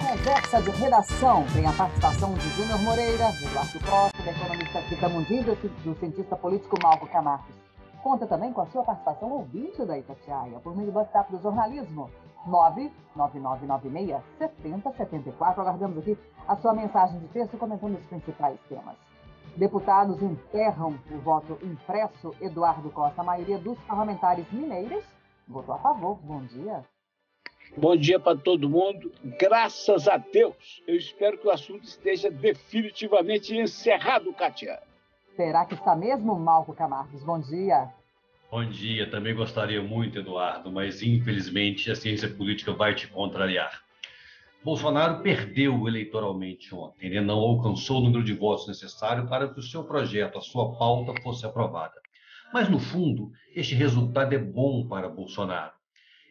Conversa de redação tem a participação de Júnior Moreira, do Eduardo Costa, da economista Rita Mundim, do cientista político Malco Camargos. Conta também com a sua participação ouvinte da Itatiaia, por meio do WhatsApp do jornalismo, 99996-7074. Aguardamos aqui a sua mensagem de texto comentando os principais temas. Deputados enterram o voto impresso. Eduardo Costa, a maioria dos parlamentares mineiros votou a favor. Bom dia. Bom dia para todo mundo. Graças a Deus, eu espero que o assunto esteja definitivamente encerrado, Kátia. Será que está mesmo, Malco Camargos? Bom dia. Bom dia. Também gostaria muito, Eduardo, mas infelizmente a ciência política vai te contrariar. Bolsonaro perdeu eleitoralmente ontem. Ele não alcançou o número de votos necessário para que o seu projeto, a sua pauta, fosse aprovada. Mas, no fundo, este resultado é bom para Bolsonaro.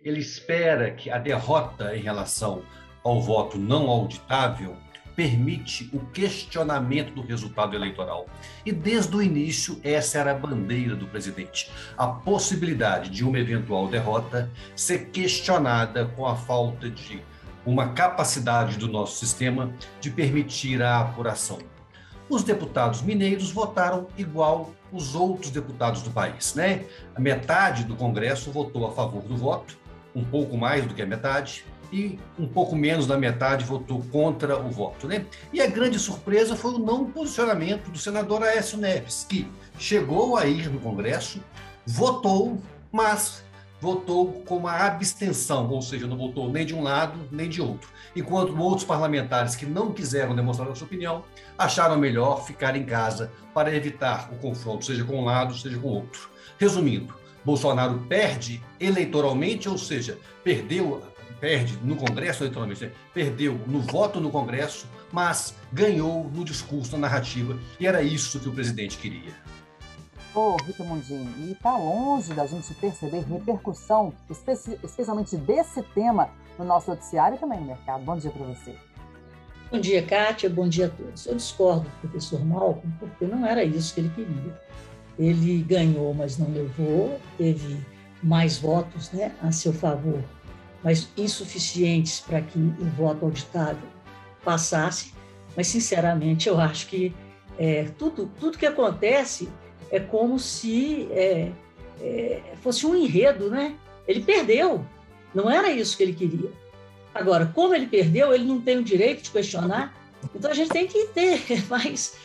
Ele espera que a derrota em relação ao voto não auditável permite o questionamento do resultado eleitoral. E desde o início, essa era a bandeira do presidente. A possibilidade de uma eventual derrota ser questionada com a falta de uma capacidade do nosso sistema de permitir a apuração. Os deputados mineiros votaram igual os outros deputados do país, né? A metade do Congresso votou a favor do voto, um pouco mais do que a metade, e um pouco menos da metade votou contra o voto, né? E a grande surpresa foi o não posicionamento do senador Aécio Neves, que chegou a ir no Congresso, votou, mas votou com uma abstenção, ou seja, não votou nem de um lado nem de outro. Enquanto outros parlamentares que não quiseram demonstrar a sua opinião, acharam melhor ficar em casa para evitar o confronto, seja com um lado, seja com o outro. Resumindo, Bolsonaro perde eleitoralmente, ou seja, perde no Congresso eleitoralmente, né? Perdeu no voto no Congresso, mas ganhou no discurso, na narrativa, e era isso que o presidente queria. Rita Mundim, e está longe da gente perceber repercussão, especialmente desse tema, no nosso noticiário e também no mercado. Bom dia para você. Bom dia, Kátia. Bom dia a todos. Eu discordo do professor Malco, porque não era isso que ele queria. Ele ganhou, mas não levou, teve mais votos, né, a seu favor, mas insuficientes para que o voto auditável passasse. Mas, sinceramente, eu acho que tudo que acontece é como se fosse um enredo, né? Ele perdeu, não era isso que ele queria. Agora, como ele perdeu, ele não tem o direito de questionar, então a gente tem que ter mais...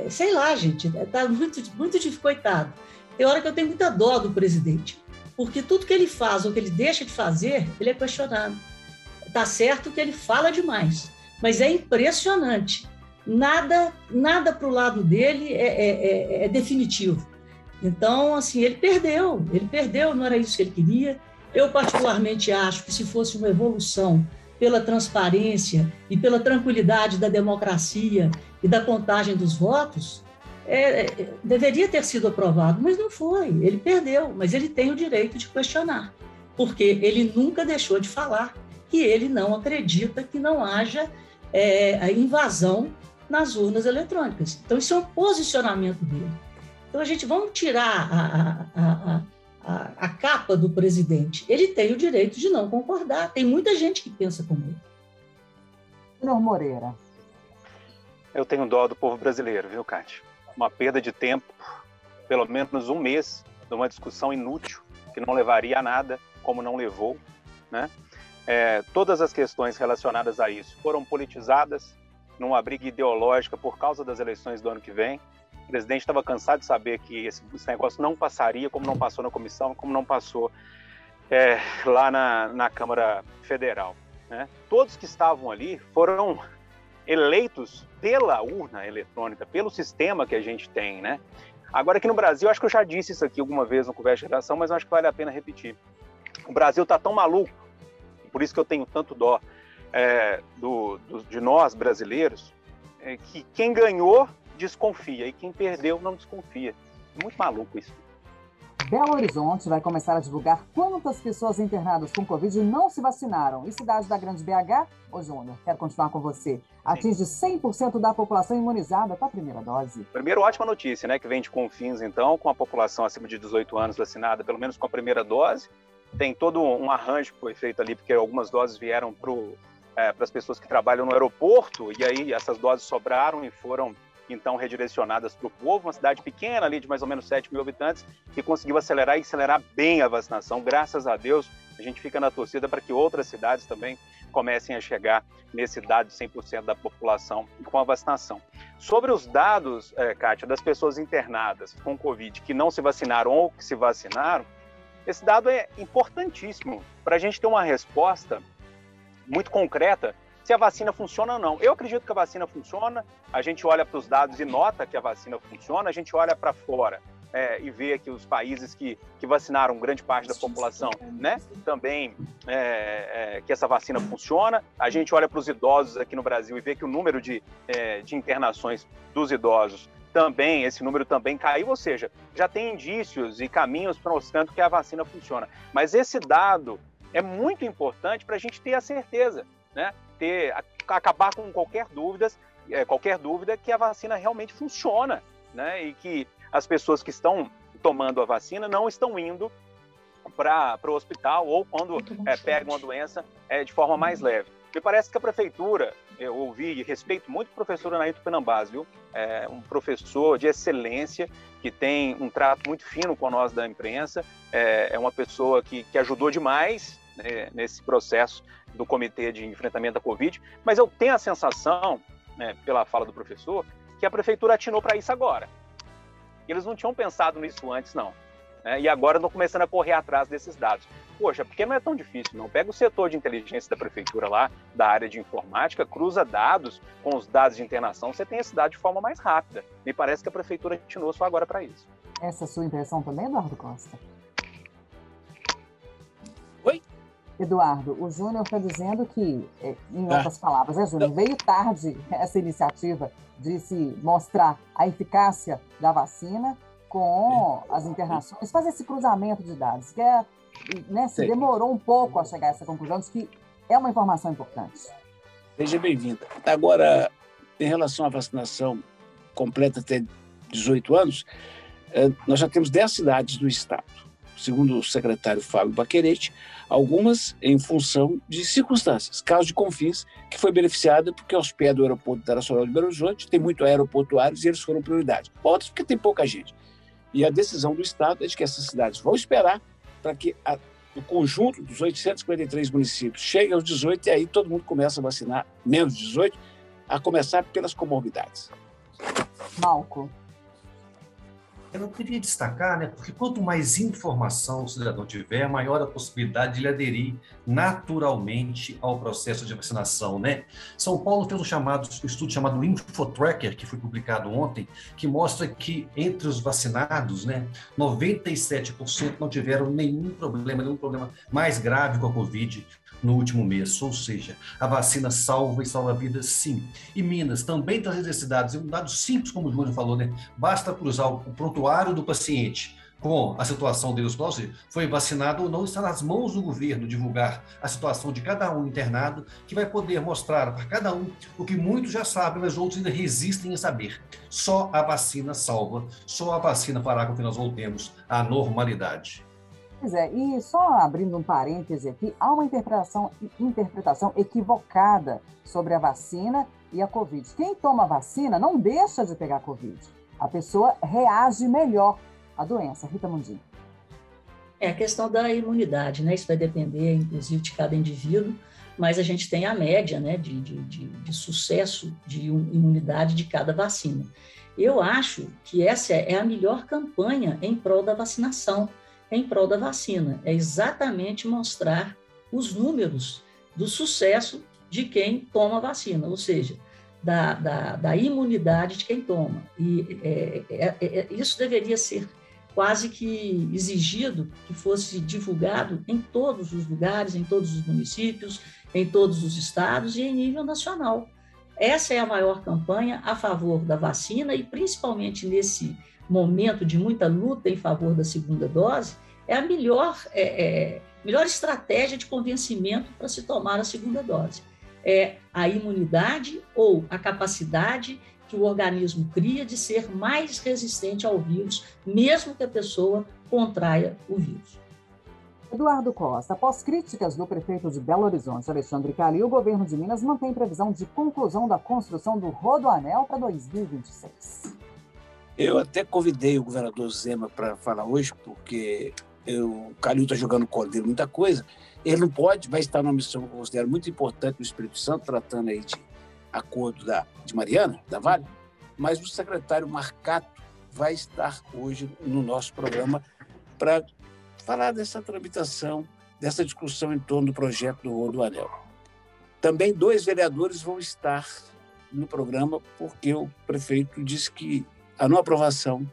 sei lá, gente, está muito coitado. Tem hora que eu tenho muita dó do presidente, porque tudo que ele faz ou que ele deixa de fazer, ele é questionado. Está certo que ele fala demais, mas é impressionante. Nada para o lado dele é definitivo. Então, assim, ele perdeu, não era isso que ele queria. Eu, particularmente, acho que se fosse uma evolução pela transparência e pela tranquilidade da democracia e da contagem dos votos, deveria ter sido aprovado, mas não foi. Ele perdeu, mas ele tem o direito de questionar, porque ele nunca deixou de falar que ele não acredita que não haja a invasão nas urnas eletrônicas. Então, isso é um posicionamento dele. Então, vamos tirar a capa do presidente. Ele tem o direito de não concordar. Tem muita gente que pensa como ele. Júnior Moreira. Eu tenho dó do povo brasileiro, viu, Kátia? Uma perda de tempo, pelo menos um mês, de uma discussão inútil, que não levaria a nada, como não levou, né? Todas as questões relacionadas a isso foram politizadas numa briga ideológica por causa das eleições do ano que vem. O presidente estava cansado de saber que esse negócio não passaria, como não passou na comissão, como não passou lá na Câmara Federal, né? Todos que estavam ali foram eleitos pela urna eletrônica, pelo sistema que a gente tem, né? Agora, aqui no Brasil, acho que eu já disse isso aqui alguma vez no Conversa de Redação, mas eu acho que vale a pena repetir. O Brasil está tão maluco, por isso que eu tenho tanto dó de nós brasileiros, que quem ganhou desconfia e quem perdeu não desconfia. É muito maluco isso. Belo Horizonte vai começar a divulgar quantas pessoas internadas com Covid não se vacinaram. E cidade da Grande BH, Júnior, quero continuar com você, atinge 100% da população imunizada com a primeira dose. Primeiro, ótima notícia, né, que vem de Confins, então, com a população acima de 18 anos vacinada, pelo menos com a primeira dose. Tem todo um arranjo que foi feito ali, porque algumas doses vieram para as pessoas que trabalham no aeroporto, e aí essas doses sobraram e foram então redirecionadas para o povo, uma cidade pequena ali de mais ou menos 7 mil habitantes, que conseguiu acelerar bem a vacinação. Graças a Deus, a gente fica na torcida para que outras cidades também comecem a chegar nesse dado de 100% da população com a vacinação. Sobre os dados, Kátia, das pessoas internadas com Covid que não se vacinaram ou que se vacinaram, esse dado é importantíssimo para a gente ter uma resposta muito concreta se a vacina funciona ou não. Eu acredito que a vacina funciona, a gente olha para os dados e nota que a vacina funciona, a gente olha para fora e vê que os países que vacinaram grande parte da população, né, também que essa vacina funciona. A gente olha para os idosos aqui no Brasil e vê que o número de internações dos idosos também, esse número também caiu, ou seja, já tem indícios e caminhos mostrando que a vacina funciona. Mas esse dado é muito importante para a gente ter a certeza, né, acabar com qualquer dúvida que a vacina realmente funciona, né, e que as pessoas que estão tomando a vacina não estão indo para o hospital ou quando pegam a doença de forma mais leve. Me parece que a prefeitura, eu ouvi e respeito muito o professor Anaíto Penambás, viu? É um professor de excelência que tem um trato muito fino com nós da imprensa, é uma pessoa que ajudou demais nesse processo do Comitê de Enfrentamento da Covid, mas eu tenho a sensação, pela fala do professor, que a prefeitura atinou para isso agora. Eles não tinham pensado nisso antes, não. E agora estão começando a correr atrás desses dados. Poxa, porque não é tão difícil, não. Pega o setor de inteligência da prefeitura lá, da área de informática, cruza dados com os dados de internação, você tem esse dado de forma mais rápida. Me parece que a prefeitura atinou só agora para isso. Essa é a sua impressão também, Eduardo Costa? Oi? Eduardo, o Júnior está dizendo que, em outras palavras, Júnior, veio tarde essa iniciativa de se mostrar a eficácia da vacina com as internações, fazer esse cruzamento de dados, que se demorou um pouco a chegar a essa conclusão, de que é uma informação importante. Seja bem-vinda. Agora, em relação à vacinação completa até 18 anos, nós já temos 10 cidades do estado, segundo o secretário Fábio Baquerete, algumas em função de circunstâncias. Caso de Confins, que foi beneficiada porque aos pés do aeroporto internacional de Belo Horizonte tem muito aeroportuários e eles foram prioridade. Outras porque tem pouca gente. E a decisão do estado é de que essas cidades vão esperar para que o conjunto dos 853 municípios chegue aos 18 e aí todo mundo começa a vacinar menos de 18, a começar pelas comorbidades. Malco. Eu queria destacar, porque quanto mais informação o cidadão tiver, maior a possibilidade de ele aderir naturalmente ao processo de vacinação, São Paulo fez um estudo chamado InfoTracker, que foi publicado ontem, que mostra que entre os vacinados, 97% não tiveram nenhum problema mais grave com a Covid no último mês, ou seja, a vacina salva e salva vidas, sim. E Minas também traz esses dados, um dado simples, como o Júnior falou, basta cruzar o prontuário do paciente com a situação dele, foi vacinado ou não, está nas mãos do governo divulgar a situação de cada um internado, que vai poder mostrar para cada um o que muitos já sabem, mas outros ainda resistem a saber. Só a vacina salva, só a vacina fará com que nós voltemos à normalidade. Pois é, e só abrindo um parêntese aqui, há uma interpretação equivocada sobre a vacina e a Covid. Quem toma vacina não deixa de pegar Covid. A pessoa reage melhor à doença. Rita Mundim. É a questão da imunidade, Isso vai depender, inclusive, de cada indivíduo, mas a gente tem a média, de sucesso de imunidade de cada vacina. Eu acho que essa é a melhor campanha em prol da vacinação, em prol da vacina. É exatamente mostrar os números do sucesso de quem toma a vacina, ou seja, da imunidade de quem toma. E isso deveria ser quase que exigido que fosse divulgado em todos os lugares, em todos os municípios, em todos os estados e em nível nacional. Essa é a maior campanha a favor da vacina e, principalmente nesse momento de muita luta em favor da segunda dose, é a melhor estratégia de convencimento para se tomar a segunda dose. É a imunidade ou a capacidade que o organismo cria de ser mais resistente ao vírus, mesmo que a pessoa contraia o vírus. Eduardo Costa, após críticas do prefeito de Belo Horizonte, Alexandre Calil, o governo de Minas mantém previsão de conclusão da construção do Rodoanel para 2026. Eu até convidei o governador Zema para falar hoje, porque o Calil está jogando no colo dele muita coisa. Ele não pode, vai estar numa missão que eu considero muito importante no Espírito Santo, tratando aí de acordo de Mariana, da Vale, mas o secretário Marcato vai estar hoje no nosso programa para falar dessa tramitação, dessa discussão em torno do projeto do Rodoanel. Também 2 vereadores vão estar no programa, porque o prefeito disse que a não aprovação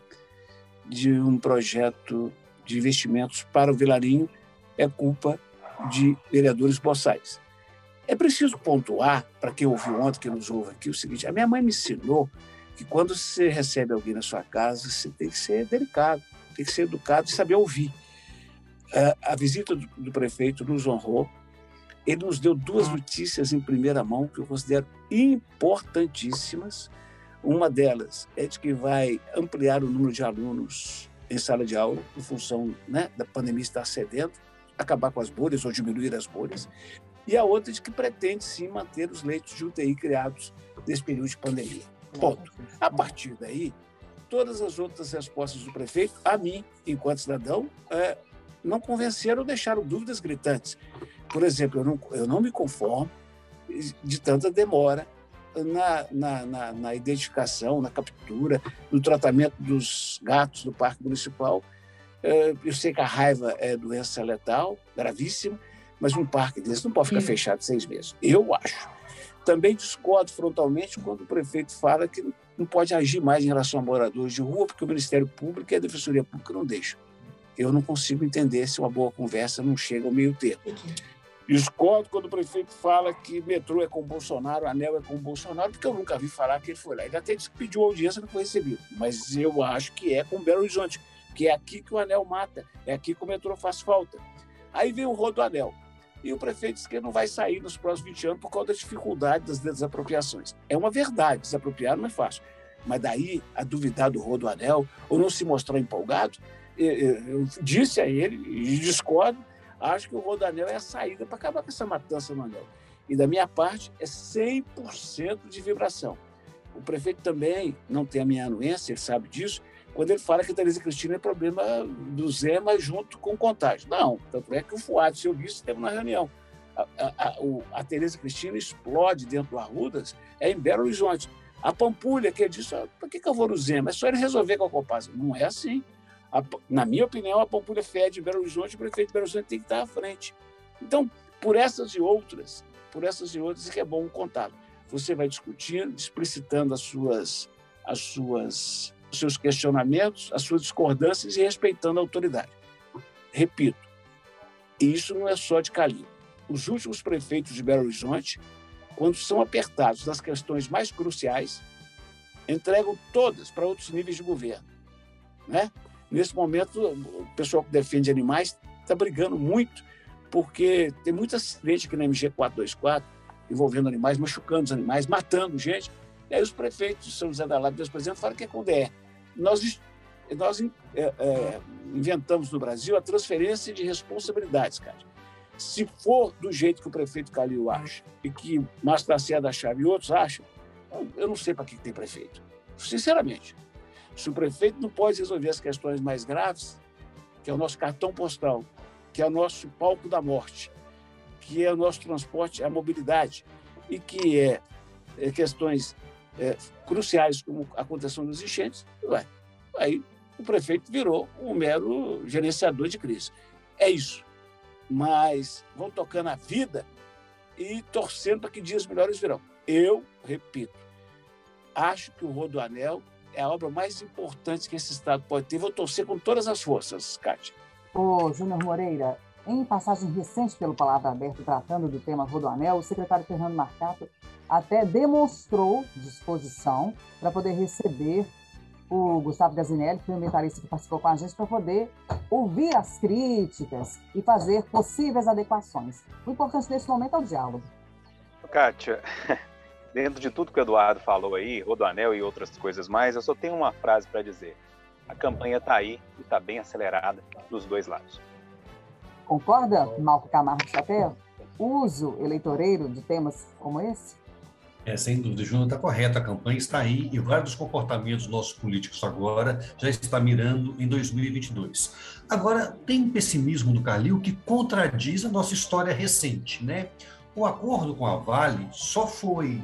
de um projeto de investimentos para o Vilarinho é culpa de vereadores boçais. É preciso pontuar, para quem ouviu ontem, quem nos ouve aqui, o seguinte: a minha mãe me ensinou que quando você recebe alguém na sua casa, você tem que ser delicado, tem que ser educado e saber ouvir. A visita do prefeito nos honrou. Ele nos deu 2 notícias em primeira mão que eu considero importantíssimas. Uma delas é de que vai ampliar o número de alunos em sala de aula, em função, né, da pandemia estar cedendo, acabar com as bolhas ou diminuir as bolhas. E a outra é de que pretende, sim, manter os leitos de UTI criados nesse período de pandemia. Ponto. A partir daí, todas as outras respostas do prefeito, a mim, enquanto cidadão, não convenceram ou deixaram dúvidas gritantes. Por exemplo, eu não me conformo de tanta demora na identificação, na captura, no tratamento dos gatos do Parque Municipal. Eu sei que a raiva é doença letal, gravíssima, mas um parque desse não pode ficar fechado 6 meses. Eu acho. Também discordo frontalmente quando o prefeito fala que não pode agir mais em relação a moradores de rua, porque o Ministério Público e a Defensoria Pública não deixam. Eu não consigo entender se uma boa conversa não chega ao meio termo. Discordo quando o prefeito fala que metrô é com o Bolsonaro, anel é com o Bolsonaro, porque eu nunca vi falar que ele foi lá. Ele até disse que pediu audiência e não foi recebido. Mas eu acho que é com Belo Horizonte, que é aqui que o anel mata, é aqui que o metrô faz falta. Aí vem o Rodoanel. E o prefeito disse que ele não vai sair nos próximos 20 anos por causa da dificuldade das desapropriações. É uma verdade, desapropriar não é fácil. Mas daí a duvidar do Rodoanel, ou não se mostrar empolgado, eu disse a ele, e discordo, acho que o Rodoanel é a saída para acabar com essa matança no anel. E da minha parte, é 100% de vibração. O prefeito também não tem a minha anuência, ele sabe disso, quando ele fala que a Tereza Cristina é problema do Zema junto com o contágio. Não, tanto é que o Fuad, seu vice, esteve na reunião. A Tereza Cristina explode dentro do Arrudas, em Belo Horizonte. A Pampulha, que ele disse, por que eu vou no Zema? É só ele resolver com a Copasa. Não é assim. Na minha opinião, a Pampulha fede em Belo Horizonte, o prefeito de Belo Horizonte tem que estar à frente. Então, por essas e outras, é que é bom contato. Você vai discutindo, explicitando os seus questionamentos, as suas discordâncias e respeitando a autoridade. Repito, isso não é só de Calil. Os últimos prefeitos de Belo Horizonte, quando são apertados nas questões mais cruciais, entregam todas para outros níveis de governo, né? Nesse momento, o pessoal que defende animais está brigando muito, porque tem muito acidente aqui na MG 424 envolvendo animais, machucando os animais, matando gente. E aí os prefeitos de São José da Lápida, por exemplo, falam que é com o DR. Nós inventamos no Brasil a transferência de responsabilidades, cara. Se for do jeito que o prefeito Calil acha e que Márcio da Serra da Chave e outros acham, eu não sei para que tem prefeito. Sinceramente. Se o prefeito não pode resolver as questões mais graves, que é o nosso cartão postal, que é o nosso palco da morte, que é o nosso transporte, a mobilidade, e que é questões cruciais como a contenção das enchentes, aí o prefeito virou um mero gerenciador de crise. É isso. Mas vão tocando a vida e torcendo para que dias melhores virão. Eu, repito, acho que o Rodoanel é a obra mais importante que esse Estado pode ter. Vou torcer com todas as forças, Kátia. Ô, Júnior Moreira, em passagem recente pelo Palavra Aberta tratando do tema Rodoanel, o secretário Fernando Marcato até demonstrou disposição para poder receber o Gustavo Gazinelli, que foi o ambientalista que participou com a gente, para poder ouvir as críticas e fazer possíveis adequações. O importante nesse momento é o diálogo. Kátia, dentro de tudo que o Eduardo falou aí, Rodoanel e outras coisas mais, eu só tenho uma frase para dizer. A campanha está aí e está bem acelerada dos dois lados. Concorda, Malco Camargo Chapéu? Uso eleitoreiro de temas como esse? Sem dúvida, Júnior está correto, a campanha está aí e vários dos comportamentos dos nossos políticos agora já está mirando em 2022. Agora, tem um pessimismo do Calil que contradiz a nossa história recente, né? O acordo com a Vale só foi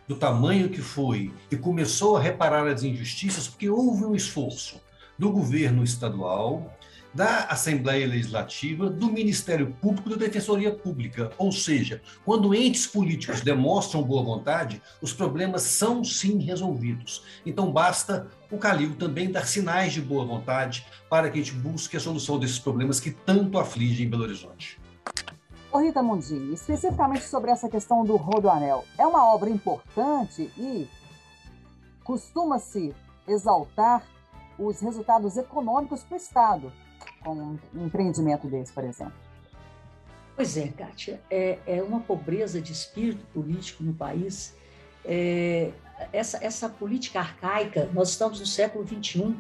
do tamanho que foi e começou a reparar as injustiças porque houve um esforço do governo estadual, da Assembleia Legislativa, do Ministério Público e da Defensoria Pública. Ou seja, quando entes políticos demonstram boa vontade, os problemas são sim resolvidos. Então basta o Calil também dar sinais de boa vontade para que a gente busque a solução desses problemas que tanto afligem Belo Horizonte. Ô Rita Mundinho, especificamente sobre essa questão do Rodoanel, é uma obra importante e costuma-se exaltar os resultados econômicos para o Estado, com um empreendimento desse, por exemplo? Pois é, Kátia, é uma pobreza de espírito político no país. Essa política arcaica, nós estamos no século XXI,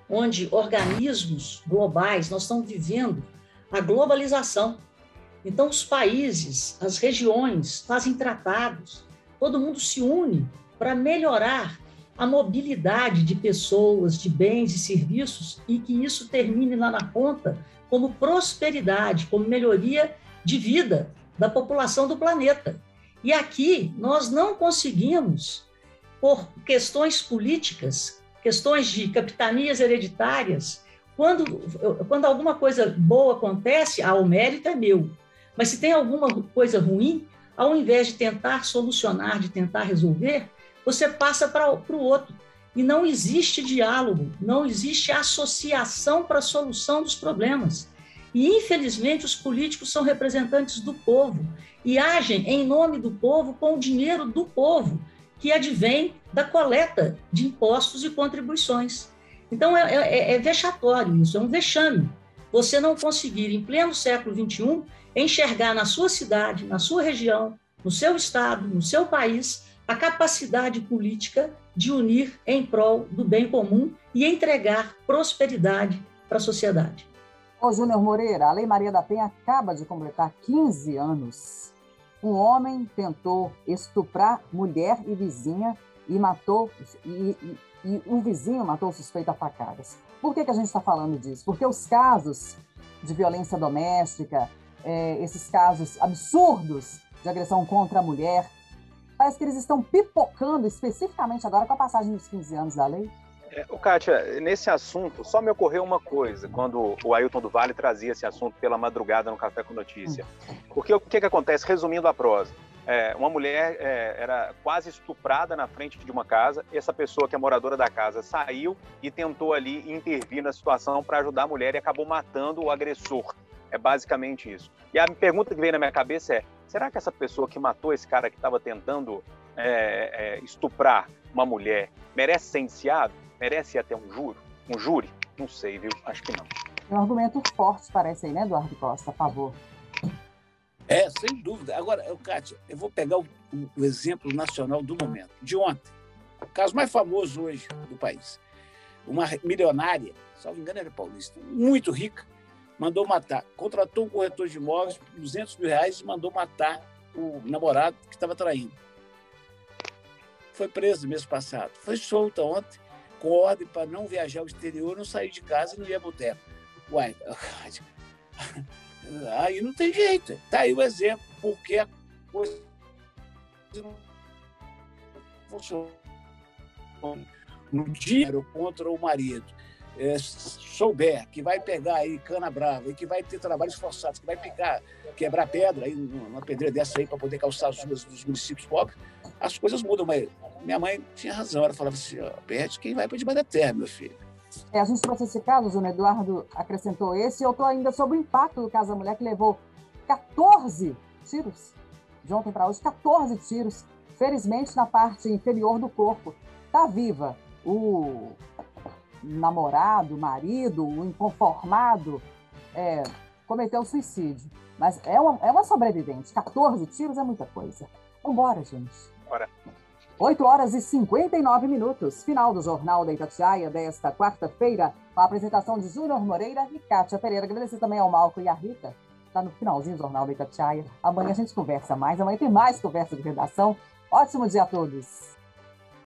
onde organismos globais, nós estamos vivendo a globalização. Então, os países, as regiões fazem tratados, todo mundo se une para melhorar a mobilidade de pessoas, de bens e serviços, e que isso termine lá na ponta como prosperidade, como melhoria de vida da população do planeta. E aqui nós não conseguimos, por questões políticas, questões de capitanias hereditárias, quando alguma coisa boa acontece, o mérito é meu. Mas se tem alguma coisa ruim, ao invés de tentar solucionar, de tentar resolver, você passa para o outro. E não existe diálogo, não existe associação para a solução dos problemas. E, infelizmente, os políticos são representantes do povo e agem em nome do povo com o dinheiro do povo, que advém da coleta de impostos e contribuições. Então, é vexatório isso, é um vexame. Você não conseguir, em pleno século XXI, enxergar na sua cidade, na sua região, no seu estado, no seu país, a capacidade política de unir em prol do bem comum e entregar prosperidade para a sociedade. Ô, Júnior Moreira, a Lei Maria da Penha acaba de completar 15 anos. Um homem tentou estuprar mulher e vizinha e matou, e um vizinho matou o suspeito a facadas. Por que a gente está falando disso? Porque os casos de violência doméstica, esses casos absurdos de agressão contra a mulher, parece que eles estão pipocando especificamente agora com a passagem dos 15 anos da lei. Kátia, nesse assunto, só me ocorreu uma coisa, quando o Ailton do Vale trazia esse assunto pela madrugada no Café com Notícia. Porque o que acontece, resumindo a prosa, uma mulher era quase estuprada na frente de uma casa, e essa pessoa que é moradora da casa saiu e tentou ali intervir na situação para ajudar a mulher e acabou matando o agressor. É basicamente isso. E a pergunta que veio na minha cabeça é, será que essa pessoa que matou esse cara que estava tentando estuprar uma mulher merece ser indiciado? Merece ir até um júri? Não sei, viu? Acho que não. É um argumento forte, parece aí, né, Eduardo Costa? A favor. Sem dúvida. Agora, Kátia, eu vou pegar o exemplo nacional do momento, de ontem. O caso mais famoso hoje do país. Uma milionária, salvo engano era paulista, muito rica, mandou matar, contratou um corretor de imóveis por R$200 mil e mandou matar o namorado que estava traindo. Foi preso mês passado. Foi solta ontem, com ordem para não viajar ao exterior, não sair de casa e não ir a boteco. Uai, aí não tem jeito. Está aí o exemplo, porque a coisa não funciona. No dia contra o marido, souber que vai pegar aí cana brava e que vai ter trabalhos forçados, que vai quebrar pedra aí numa pedreira dessa aí para poder calçar as ruas dos municípios pobres, as coisas mudam. Mas minha mãe tinha razão, ela falava assim, perde quem vai para debaixo da terra, meu filho. A gente trouxe esse caso, Júnior, Eduardo acrescentou esse, e eu estou ainda sob o impacto do caso da mulher que levou 14 tiros, de ontem para hoje, 14 tiros, felizmente na parte inferior do corpo. Está viva. O namorado, o marido, o inconformado cometeu suicídio. Mas é uma sobrevivente. 14 tiros é muita coisa. Vambora, gente. Bora. 8h59. Final do Jornal da Itatiaia desta quarta-feira, com a apresentação de Júnior Moreira e Kátia Pereira. Agradecer também ao Malco e à Rita está no finalzinho do Jornal da Itatiaia. Amanhã a gente conversa mais. Amanhã tem mais conversa de redação. Ótimo dia a todos!